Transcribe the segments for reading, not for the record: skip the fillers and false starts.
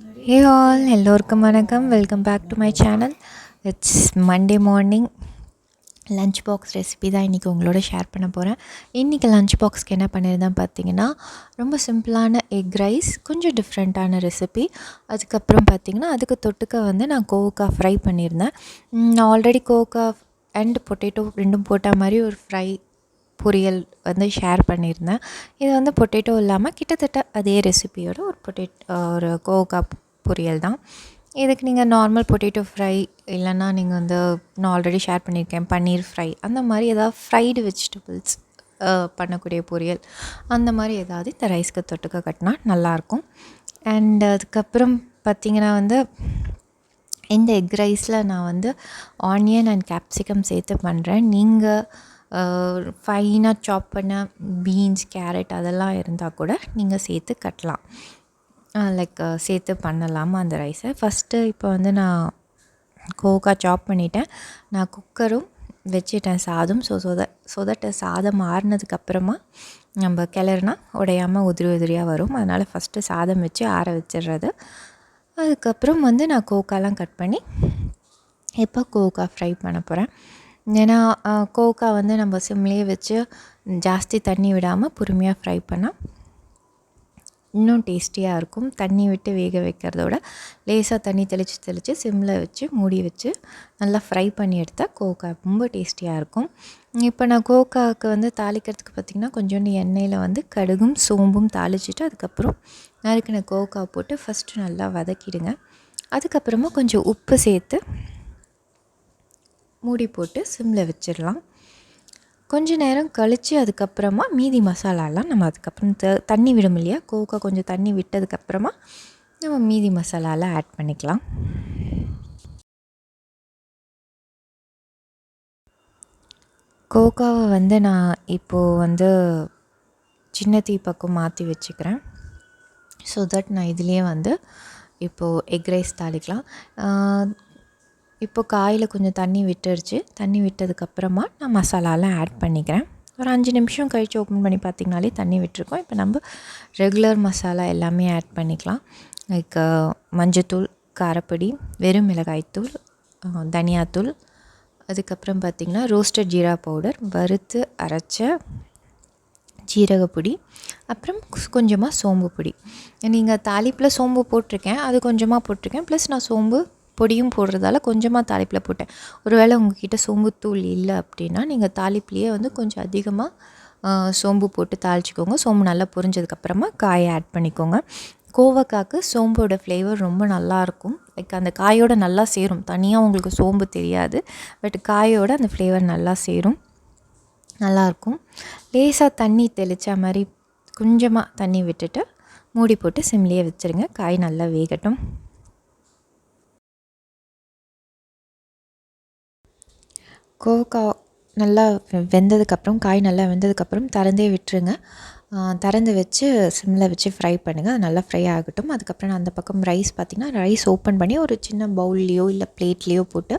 Hey all, எல்லோருக்கும் வணக்கம். Welcome back to my channel. It's Monday morning. Lunch box recipe தான் இன்றைக்கி உங்களோட ஷேர் பண்ண போகிறேன். இன்றைக்கி லஞ்ச் பாக்ஸ்க்கு என்ன பண்ணியிருந்தேன் பார்த்தீங்கன்னா, ரொம்ப சிம்பிளான எக் ரைஸ், கொஞ்சம் டிஃப்ரெண்ட்டான ரெசிபி. அதுக்கப்புறம் பார்த்திங்கன்னா அதுக்கு தொட்டுக்க நான் கோவக்கா ஃப்ரை பண்ணியிருந்தேன். நான் ஆல்ரெடி கோவக்கா அண்ட் பொட்டேட்டோ ரெண்டும் போட்ட மாதிரி ஒரு ஃப்ரை பொரியல் ஷேர் பண்ணியிருந்தேன். இது பொட்டேட்டோ இல்லாமல் கிட்டத்தட்ட அதே ரெசிபியோட ஒரு கோவக்கா பொரியல் தான். இதுக்கு நீங்கள் நார்மல் பொட்டேட்டோ ஃப்ரை இல்லைன்னா நீங்கள் நான் ஆல்ரெடி ஷேர் பண்ணியிருக்கேன் பன்னீர் ஃப்ரை, அந்த மாதிரி ஏதாவது ஃப்ரைடு வெஜிடபிள்ஸ் பண்ணக்கூடிய பொரியல், அந்த மாதிரி ஏதாவது இந்த ரைஸ்க்கு தொட்டுக்க கட்டினா நல்லாயிருக்கும். அண்ட் அதுக்கப்புறம் பார்த்திங்கன்னா இந்த எக் ரைஸில் நான் ஆனியன் அண்ட் கேப்சிகம் சேர்த்து பண்ணுறேன். நீங்கள் ஃபைனாக சாப் பண்ண பீன்ஸ், கேரட் அதெல்லாம் இருந்தால் கூட நீங்கள் சேர்த்து கட்டலாம், சேர்த்து பண்ணலாமா அந்த ரைஸை. ஃபஸ்ட்டு இப்போ நான் கோவக்காய் சாப் பண்ணிட்டேன். நான் குக்கரும் வச்சிட்டேன் சாதம். சொதட்ட சாதம் ஆறுனதுக்கப்புறமா நம்ம கிளறுனா உடையாமல் உதிரி உதிரியாக வரும். அதனால் ஃபஸ்ட்டு சாதம் வச்சு ஆற வச்சிடுறது. அதுக்கப்புறம் நான் கோவக்காலாம் கட் பண்ணி இப்போ கோவக்காய் ஃப்ரை பண்ண போகிறேன். ஏன்னா கோவக்காய் நம்ம சிம்லேயே வச்சு ஜாஸ்தி தண்ணி விடாமல் பொறுமையாக ஃப்ரை பண்ணால் இன்னும் டேஸ்டியாக இருக்கும். தண்ணி விட்டு வேக வைக்கிறதோட லேசாக தண்ணி தெளித்து சிம்மில் வச்சு மூடி வச்சு நல்லா ஃப்ரை பண்ணி எடுத்தால் கோவக்காய் ரொம்ப டேஸ்டியாக இருக்கும். இப்போ நான் கோவக்காய்க்கு தாளிக்கிறதுக்கு பார்த்திங்கன்னா கொஞ்சோண்டு எண்ணெயில் கடுகும் சோம்பும் தாளிச்சிட்டு அதுக்கப்புறம் நறுக்கின கோவக்காய் போட்டு ஃபஸ்ட்டு நல்லா வதக்கிடுங்க. அதுக்கப்புறமா கொஞ்சம் உப்பு சேர்த்து மூடி போட்டு சிம்மில் வச்சிடலாம். கொஞ்ச நேரம் கழித்து அதுக்கப்புறமா மீதி மசாலாலாம் நம்ம அதுக்கப்புறம் தண்ணி விடும் இல்லையா, கோவக்காய் கொஞ்சம் தண்ணி விட்டதுக்கப்புறமா நம்ம மீதி மசாலாலாம் ஆட் பண்ணிக்கலாம். கோவக்காவை நான் இப்போது சின்ன தீ பக்கம் மாற்றி வச்சுக்கிறேன். ஸோ தட் நான் இதுலேயே இப்போது எக் ரைஸ் தாளிக்கலாம். இப்போ காயில் கொஞ்சம் தண்ணி விட்டுருச்சு. தண்ணி விட்டதுக்கப்புறமா நான் மசாலாலாம் ஆட் பண்ணிக்கிறேன். ஒரு 5 நிமிஷம் கழித்து ஓப்பன் பண்ணி பார்த்திங்கனாலே தண்ணி விட்டுருக்கோம். இப்போ நம்ம ரெகுலர் மசாலா எல்லாமே ஆட் பண்ணிக்கலாம். லைக் மஞ்சத்தூள், காரப்பொடி, வெறும் மிளகாய்த்தூள், தனியாத்தூள், அதுக்கப்புறம் பார்த்திங்கன்னா ரோஸ்டட் ஜீரா பவுடர், வறுத்து அரைச்ச ஜீரகப்பொடி, அப்புறம் கொஞ்சமாக சோம்பு பொடி. நீங்கள் தாளிப்பில் சோம்பு போட்டிருக்கேன், அது கொஞ்சமாக போட்டிருக்கேன். ப்ளஸ் நான் சோம்பு பொடியும் போடுறதால கொஞ்சமாக தாளிப்பில் போட்டேன். ஒருவேளை உங்கள்கிட்ட சோம்புத்தூள் இல்லை அப்படின்னா நீங்கள் தாளிப்புலேயே கொஞ்சம் அதிகமாக சோம்பு போட்டு தாளிச்சிக்கோங்க. சோம்பு நல்லா பொரிஞ்சதுக்கப்புறமா காயை ஆட் பண்ணிக்கோங்க. கோவக்காய்க்கு சோம்போட ஃப்ளேவர் ரொம்ப நல்லாயிருக்கும். லைக் அந்த காயோடு நல்லா சேரும். தனியாக உங்களுக்கு சோம்பு தெரியாது, பட் காயோடு அந்த ஃப்ளேவர் நல்லா சேரும், நல்லாயிருக்கும். லேசாக தண்ணி தெளித்த மாதிரி கொஞ்சமாக தண்ணி விட்டுட்டு மூடி போட்டு சிம்லேயே வச்சுருங்க. காய் நல்லா வேகட்டும். கோவக்காய் நல்லா வெந்ததுக்கப்புறம், காய் நல்லா வெந்ததுக்கப்புறம் திறந்தே விட்டுருங்க. திறந்து வச்சு சிம்மில் வச்சு ஃப்ரை பண்ணுங்கள். அது நல்லா ஃப்ரை ஆகட்டும். அதுக்கப்புறம் நான் அந்த பக்கம் ரைஸ் பார்த்திங்கன்னா ரைஸ் ஓப்பன் பண்ணி ஒரு சின்ன பவுல்லையோ இல்லை பிளேட்லேயோ போட்டு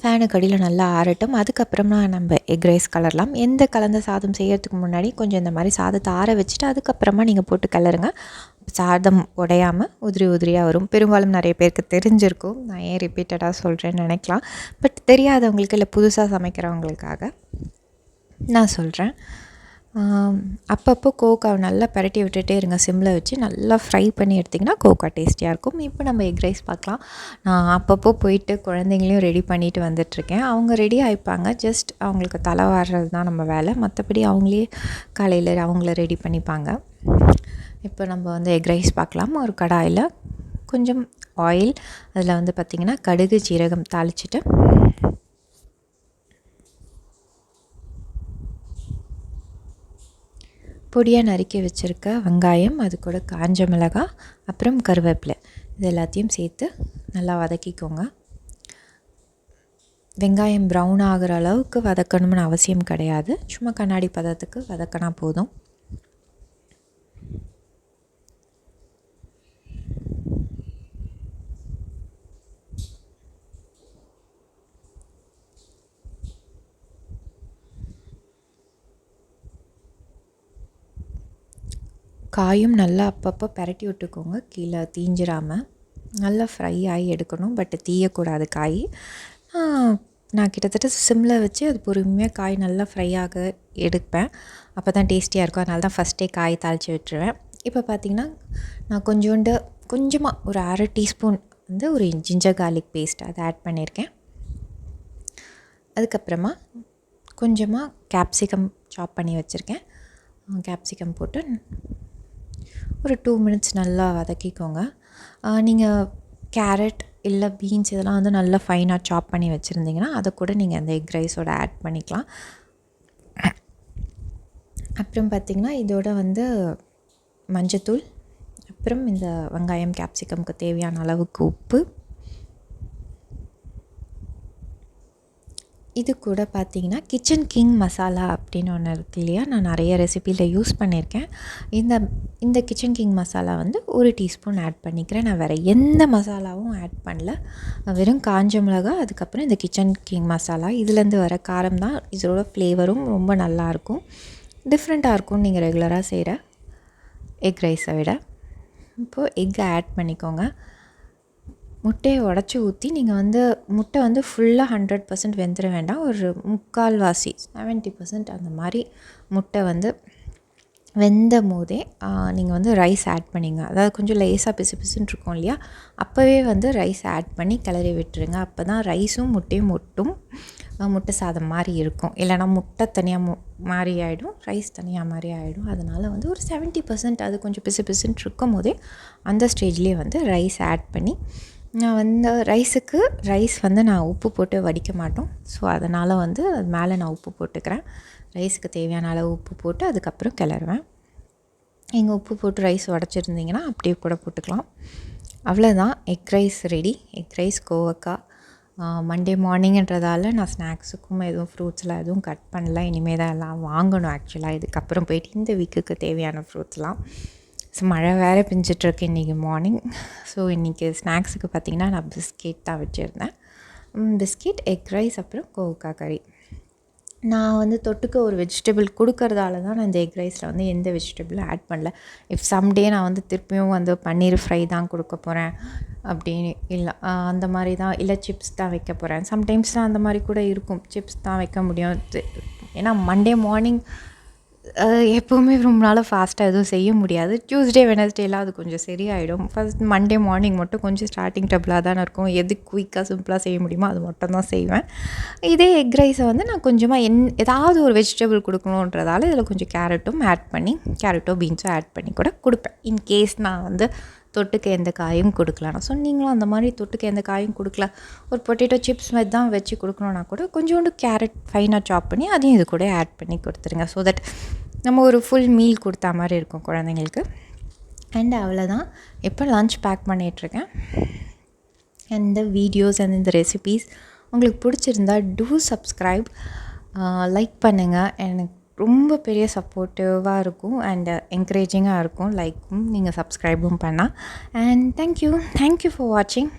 ஃபேனுக்கு அடியில் நல்லா ஆறட்டும். அதுக்கப்புறமா நம்ம எக் ரைஸ் கலரலாம். எந்த கலந்த சாதம் செய்கிறதுக்கு முன்னாடி கொஞ்சம் இந்த மாதிரி சாதத்தை ஆற வச்சுட்டு அதுக்கப்புறமா நீங்கள் போட்டு கிளறுங்க. சாதம் உடையாமல் உதிரி உதிரியாக வரும். பெரும்பாலும் நிறைய பேருக்கு தெரிஞ்சிருக்கும், நான் ஏன் ரிப்பீட்டடாக சொல்கிறேன்னு நினைக்கலாம். பட் தெரியாதவங்களுக்கு இல்லை புதுசாக சமைக்கிறவங்களுக்காக நான் சொல்கிறேன். அப்பப்போ கோவக்காவை நல்லா பரட்டி விட்டுட்டே இருங்க. சிம்மில் வச்சு நல்லா ஃப்ரை பண்ணி எடுத்திங்கன்னா கோவக்காய் டேஸ்டியாக இருக்கும். இப்போ நம்ம எக் ரைஸ் பார்க்கலாம். நான் அப்பப்போ போயிட்டு குழந்தைங்களையும் ரெடி பண்ணிவிட்டு வந்துட்டுருக்கேன். அவங்க ரெடி ஆகிப்பாங்க. ஜஸ்ட் அவங்களுக்கு தலை வாடுறது தான் நம்ம வேலை. மற்றபடி அவங்களே காலையில் அவங்கள ரெடி பண்ணிப்பாங்க. இப்போ நம்ம எக் ரைஸ் பார்க்கலாம். ஒரு கடாயில் கொஞ்சம் ஆயில், அதில் பார்த்திங்கன்னா கடுகு ஜீரகம் தாளிச்சிட்டு பொடியாக நறுக்கி வச்சுருக்க வெங்காயம், அது கூட காஞ்ச மிளகாய், அப்புறம் கருவேப்பிலை, இது எல்லாத்தையும் சேர்த்து நல்லா வதக்கிக்கோங்க. வெங்காயம் ப்ரௌன் ஆகிற அளவுக்கு வதக்கணும்னு அவசியம் கிடையாது. சும்மா கண்ணாடி பதத்துக்கு வதக்கினா போதும். காயும் நல்லா அப்பப்போ பரட்டி விட்டுக்கோங்க, கீழே தீஞ்சிராமல். நல்லா ஃப்ரை ஆகி எடுக்கணும். பட் தீயக்கூடாது காய். நான் கிட்டத்தட்ட சிம்மில் வச்சு அது பொறுமையாக காய் நல்லா ஃப்ரை ஆக எடுப்பேன். அப்போ தான் டேஸ்டியாக இருக்கும். அதனால தான் ஃபஸ்ட்டே காய் தாளித்து விட்டுருவேன். இப்போ பார்த்திங்கன்னா நான் கொஞ்சமாக ஒரு 1/2 டீஸ்பூன் வந்து ஒரு ஜிஞ்சர் கார்லிக் பேஸ்ட் அதை ஆட் பண்ணியிருக்கேன். அதுக்கப்புறமா கொஞ்சமாக கேப்சிகம் சாப் பண்ணி வச்சுருக்கேன். கேப்சிகம் போட்டு ஒரு 2 மினிட்ஸ் நல்லா வதக்கிக்கோங்க. நீங்கள் கேரட் இல்லை பீன்ஸ் இதெல்லாம் வந்து நல்லா ஃபைனாக சாப் பண்ணி வச்சுருந்தீங்கன்னா அதை கூட நீங்கள் அந்த எக் ரைஸோட ஆட் பண்ணிக்கலாம். அப்புறம் பார்த்திங்கன்னா இதோட வந்து மஞ்சத்தூள், அப்புறம் இந்த வெங்காயம் கேப்சிகம்க்கு தேவையான அளவுக்கு உப்பு, இது கூட பார்த்திங்கன்னா கிச்சன் கிங் மசாலா அப்படின்னு ஒன்று இருக்குது இல்லையா, நான் நிறைய ரெசிப்பியில் யூஸ் பண்ணியிருக்கேன். இந்த கிச்சன் கிங் மசாலா வந்து 1 டீஸ்பூன் ஆட் பண்ணிக்கிறேன். நான் வேறு எந்த மசாலாவும் ஆட் பண்ணல. வெறும் காஞ்ச மிளகா, அதுக்கப்புறம் இந்த கிச்சன் கிங் மசாலா, இதுலேருந்து வர காரம் தான் இதோட ஃப்ளேவரும் ரொம்ப நல்லாயிருக்கும். டிஃப்ரெண்ட்டாக இருக்கும் நீங்கள் ரெகுலராக செய்கிற எக் ரைஸை விட. இப்போது எக்கை ஆட் பண்ணிக்கோங்க. முட்டையை உடச்சி ஊற்றி நீங்கள் வந்து முட்டை வந்து ஃபுல்லாக 100% வெந்துட வேண்டாம். ஒரு 3/4 70% அந்த மாதிரி முட்டை வந்து வெந்த போதே நீங்கள் வந்து ரைஸ் ஆட் பண்ணிங்க. அதாவது கொஞ்சம் லேசாக பிசுன்னு இருக்கும் இல்லையா, அப்போவே வந்து ரைஸ் ஆட் பண்ணி கிளறி விட்டுருங்க. அப்போ தான் ரைஸும் முட்டையும் ஒட்டும், முட்டை சாதம் மாதிரி இருக்கும். இல்லைனா முட்டை தனியாக மாதிரி ஆகிடும், ரைஸ் தனியாக மாதிரி ஆகிடும். அதனால் வந்து ஒரு 70% அது கொஞ்சம் பிசுன்னு இருக்கும் போதே அந்த ஸ்டேஜ்லேயே வந்து ரைஸ் ஆட் பண்ணி, நான் வந்து ரைஸ் வந்து நான் உப்பு போட்டு வடிக்க மாட்டோம். ஸோ அதனால் வந்து அது மேலே நான் உப்பு போட்டுக்கிறேன். ரைஸுக்கு தேவையான அளவு உப்பு போட்டு அதுக்கப்புறம் கிளறுவேன். நீங்கள் உப்பு போட்டு ரைஸ் உடச்சிருந்தீங்கன்னா அப்படியே கூட போட்டுக்கலாம். அவ்வளோதான், egg rice ready. Egg rice கோவக்காய். மண்டே மார்னிங்கிறதால நான் ஸ்நாக்ஸுக்கும் எதுவும் ஃப்ரூட்ஸ்லாம் எதுவும் கட் பண்ணல. இனிமேல் தான் எல்லாம் வாங்கணும் ஆக்சுவலாக. இதுக்கப்புறம் போயிட்டு இந்த வீக்குக்கு தேவையான ஃப்ரூட்ஸ்லாம். ஸோ மழை வேறு பெஞ்சிட்ருக்கு இன்றைக்கி மார்னிங். ஸோ இன்றைக்கி ஸ்நாக்ஸுக்கு பார்த்திங்கன்னா நான் பிஸ்கெட் தான் வச்சுருந்தேன். பிஸ்கெட், எக் ரைஸ், அப்புறம் கோவக்காய் கறி. நான் வந்து தொட்டுக்க ஒரு வெஜிடபிள் கொடுக்கறதால தான் நான் இந்த எக் ரைஸில் வந்து எந்த வெஜிடபிளும் ஆட் பண்ணல. இஃப் சம்டே நான் வந்து திருப்பியும் வந்து பன்னீர் ஃப்ரை தான் கொடுக்க போகிறேன் அப்படின்னு இல்லை, அந்த மாதிரி தான், இல்லை சிப்ஸ் தான் வைக்க போகிறேன். சம்டைம்ஸ்லாம் அந்த மாதிரி கூட இருக்கும், சிப்ஸ் தான் வைக்க முடியும். ஏன்னா மண்டே மார்னிங் எப்போவுமே ரொம்ப நாள் ஃபாஸ்ட்டாக எதுவும் செய்ய முடியாது. டியூஸ்டே வெனஸ்டேலாம் அது கொஞ்சம் சரியாயிடும். ஃபஸ்ட் மண்டே மார்னிங் மட்டும் கொஞ்சம் ஸ்டார்டிங் ட்ரபிளாக தானே இருக்கும். எது குயிக்காக சிம்பிளாக செய்ய முடியுமோ அது மட்டும் தான் செய்வேன். இதே எக் ரைஸை வந்து நான் கொஞ்சமாக ஏதாவது ஒரு வெஜிடபிள் கொடுக்கணுன்றதால இதில் கொஞ்சம் கேரட்டோ பீன்ஸோ ஆட் பண்ணி கூட கொடுப்பேன். இன்கேஸ் நான் வந்து தொட்டுக்க எந்த காயும் கொடுக்கலாம். ஸோ நீங்களும் அந்த மாதிரி தொட்டுக்க எந்த காயும் கொடுக்கல, ஒரு பொட்டேட்டோ சிப்ஸ் மாதிரி தான் வச்சு கொடுக்கணுன்னா கூட கொஞ்சோண்டு கேரட் ஃபைனாக சாப் பண்ணி அதையும் இது கூட ஆட் பண்ணி கொடுத்துருங்க. ஸோ தட் நம்ம ஒரு ஃபுல் மீல் கொடுத்தா மாதிரி இருக்கும் குழந்தைங்களுக்கு. அண்ட் அவ்வளோதான், இப்போ லன்ச் பேக் பண்ணிகிட்ருக்கேன். இந்த வீடியோஸ் அண்ட் இந்த ரெசிபீஸ் உங்களுக்கு பிடிச்சிருந்தா டூ சப்ஸ்கிரைப், லைக் பண்ணுங்கள். எனக்கு ரொம்ப பெரிய சப்போர்ட்டிவாக இருக்கும் அண்ட் என்கரேஜிங்காக இருக்கும். லைக்கும் நீங்கள் சப்ஸ்கிரைபும் பண்ணால். அண்ட் தேங்க்யூ ஃபார் வாட்சிங்.